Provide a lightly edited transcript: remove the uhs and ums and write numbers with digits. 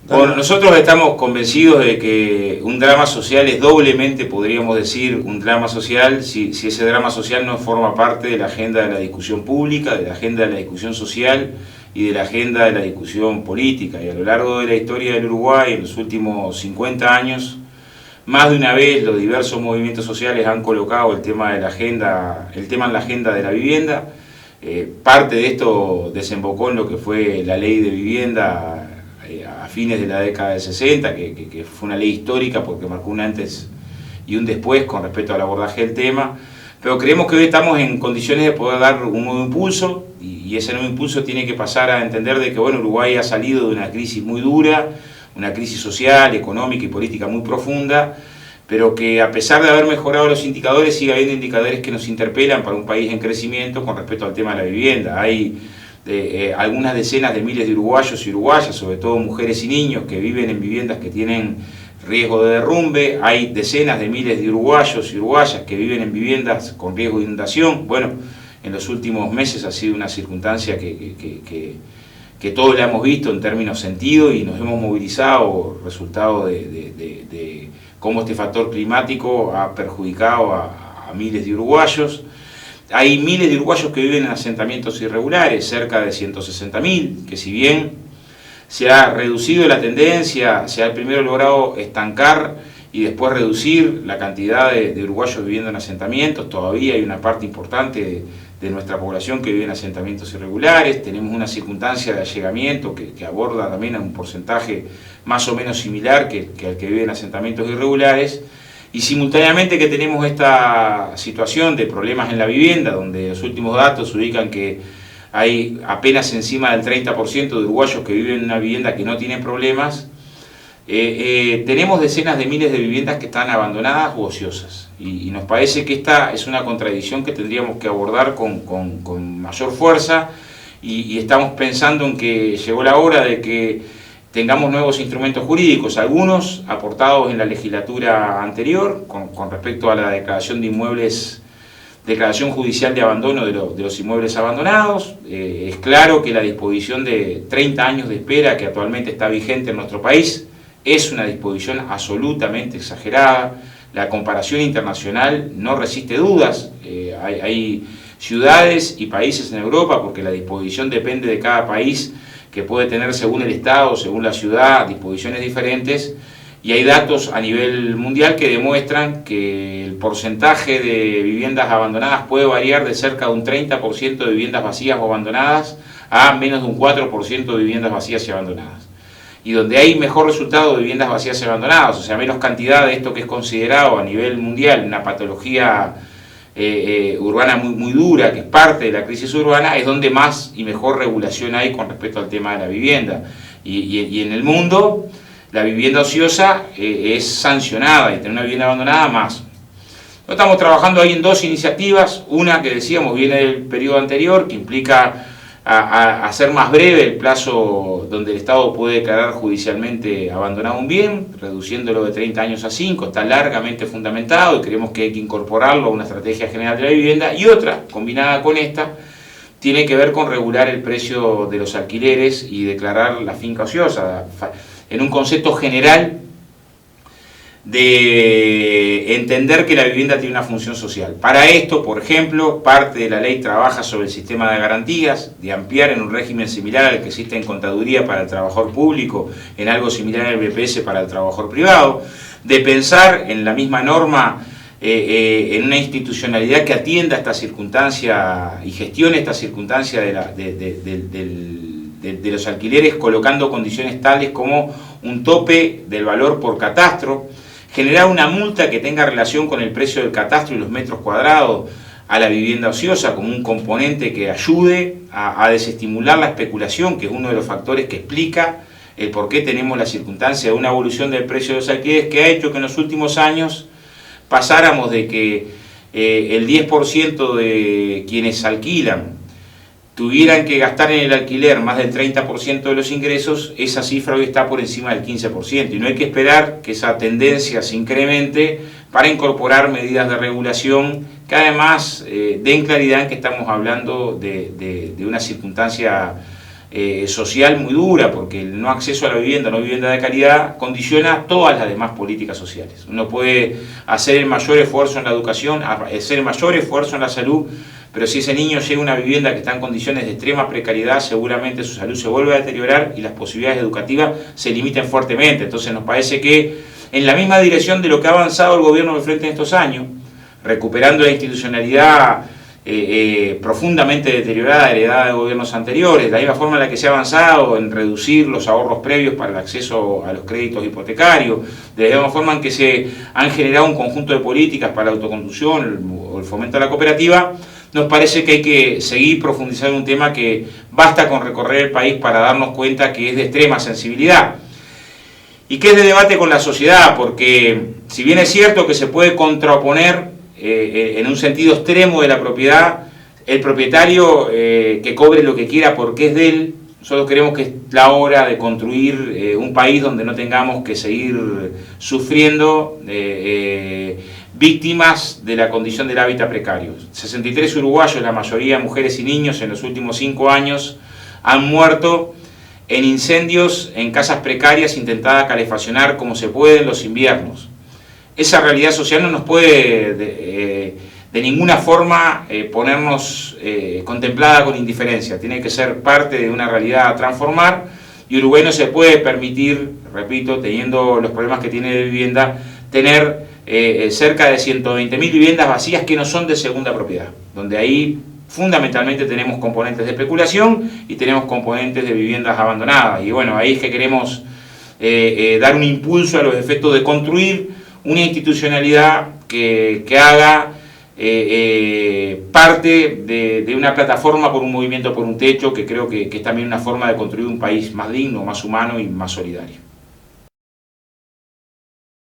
Bueno, nosotros estamos convencidos de que un drama social es doblemente, podríamos decir, un drama social si ese drama social no forma parte de la agenda de la discusión pública, de la agenda de la discusión social y de la agenda de la discusión política. Y a lo largo de la historia del Uruguay, en los últimos 50 años, más de una vez los diversos movimientos sociales han colocado el tema en la agenda de la vivienda. Parte de esto desembocó en lo que fue la ley de vivienda a fines de la década del 60, que fue una ley histórica porque marcó un antes y un después con respecto al abordaje del tema, pero creemos que hoy estamos en condiciones de poder dar un nuevo impulso, y ese nuevo impulso tiene que pasar a entender de que bueno, Uruguay ha salido de una crisis muy dura, una crisis social, económica y política muy profunda, pero que a pesar de haber mejorado los indicadores, sigue habiendo indicadores que nos interpelan para un país en crecimiento con respecto al tema de la vivienda. Hay algunas decenas de miles de uruguayos y uruguayas, sobre todo mujeres y niños, que viven en viviendas que tienen riesgo de derrumbe. Hay decenas de miles de uruguayos y uruguayas que viven en viviendas con riesgo de inundación. Bueno, en los últimos meses ha sido una circunstancia que todos la hemos visto en términos sentido y nos hemos movilizado, resultado de cómo este factor climático ha perjudicado a miles de uruguayos. Hay miles de uruguayos que viven en asentamientos irregulares, cerca de 160.000, que si bien se ha reducido la tendencia, se ha primero logrado estancar y después reducir la cantidad de uruguayos viviendo en asentamientos, todavía hay una parte importante de nuestra población que vive en asentamientos irregulares. Tenemos una circunstancia de allegamiento que aborda también a un porcentaje más o menos similar que al que vive en asentamientos irregulares. Y simultáneamente que tenemos esta situación de problemas en la vivienda, donde los últimos datos ubican que hay apenas encima del 30% de uruguayos que viven en una vivienda que no tienen problemas, tenemos decenas de miles de viviendas que están abandonadas u ociosas. Y nos parece que esta es una contradicción que tendríamos que abordar con mayor fuerza, y estamos pensando en que llegó la hora de que tengamos nuevos instrumentos jurídicos, algunos aportados en la legislatura anterior con respecto a la declaración de inmuebles, declaración judicial de abandono de los inmuebles abandonados. Es claro que la disposición de 30 años de espera que actualmente está vigente en nuestro país es una disposición absolutamente exagerada. La comparación internacional no resiste dudas. Hay ciudades y países en Europa, porque la disposición depende de cada país, que puede tener según el estado, según la ciudad, disposiciones diferentes, y hay datos a nivel mundial que demuestran que el porcentaje de viviendas abandonadas puede variar de cerca de un 30% de viviendas vacías o abandonadas a menos de un 4% de viviendas vacías y abandonadas. Y donde hay mejor resultado de viviendas vacías y abandonadas, o sea, menos cantidad de esto que es considerado a nivel mundial una patología urbana muy dura, que es parte de la crisis urbana, es donde más y mejor regulación hay con respecto al tema de la vivienda. Y en el mundo, la vivienda ociosa es sancionada, y tener una vivienda abandonada más. Nosotros estamos trabajando ahí en dos iniciativas, una que decíamos viene del periodo anterior, que implica a hacer más breve el plazo donde el Estado puede declarar judicialmente abandonado un bien, reduciéndolo de 30 años a 5, está largamente fundamentado y creemos que hay que incorporarlo a una estrategia general de la vivienda. Y otra, combinada con esta, tiene que ver con regular el precio de los alquileres y declarar la finca ociosa, en un concepto general de entender que la vivienda tiene una función social. Para esto, por ejemplo, parte de la ley trabaja sobre el sistema de garantías, de ampliar en un régimen similar al que existe en contaduría para el trabajador público, en algo similar al BPS para el trabajador privado, de pensar en la misma norma en una institucionalidad que atienda esta circunstancia y gestione esta circunstancia de los alquileres, colocando condiciones tales como un tope del valor por catastro, generar una multa que tenga relación con el precio del catastro y los metros cuadrados a la vivienda ociosa como un componente que ayude a desestimular la especulación, que es uno de los factores que explica el por qué tenemos la circunstancia de una evolución del precio de los alquileres que ha hecho que en los últimos años pasáramos de que el 10% de quienes alquilan tuvieran que gastar en el alquiler más del 30% de los ingresos. Esa cifra hoy está por encima del 15%, y no hay que esperar que esa tendencia se incremente para incorporar medidas de regulación que además den claridad en que estamos hablando de una circunstancia social muy dura, porque el no acceso a la vivienda, no vivienda de calidad, condiciona todas las demás políticas sociales. Uno puede hacer el mayor esfuerzo en la educación, hacer el mayor esfuerzo en la salud, pero si ese niño llega a una vivienda que está en condiciones de extrema precariedad, seguramente su salud se vuelve a deteriorar y las posibilidades educativas se limiten fuertemente. Entonces nos parece que en la misma dirección de lo que ha avanzado el gobierno del Frente en estos años, recuperando la institucionalidad profundamente deteriorada, heredada de gobiernos anteriores, de la misma forma en la que se ha avanzado en reducir los ahorros previos para el acceso a los créditos hipotecarios, de la misma forma en que se han generado un conjunto de políticas para la autoconducción o el fomento de la cooperativa, nos parece que hay que seguir profundizando en un tema que basta con recorrer el país para darnos cuenta que es de extrema sensibilidad y que es de debate con la sociedad, porque si bien es cierto que se puede contraponer en un sentido extremo de la propiedad, el propietario que cobre lo que quiera porque es de él, nosotros creemos que es la hora de construir un país donde no tengamos que seguir sufriendo víctimas de la condición del hábitat precario. 63 uruguayos, la mayoría mujeres y niños, en los últimos 5 años han muerto en incendios en casas precarias intentadas calefaccionar como se puede en los inviernos. Esa realidad social no nos puede de ninguna forma ponernos contemplada con indiferencia, tiene que ser parte de una realidad a transformar, y Uruguay no se puede permitir, repito, teniendo los problemas que tiene de vivienda, tener cerca de 120.000 viviendas vacías que no son de segunda propiedad, donde ahí fundamentalmente tenemos componentes de especulación y tenemos componentes de viviendas abandonadas, y bueno, ahí es que queremos dar un impulso a los efectos de construir una institucionalidad que haga parte de una plataforma por un movimiento por un techo, que creo que es también una forma de construir un país más digno, más humano y más solidario.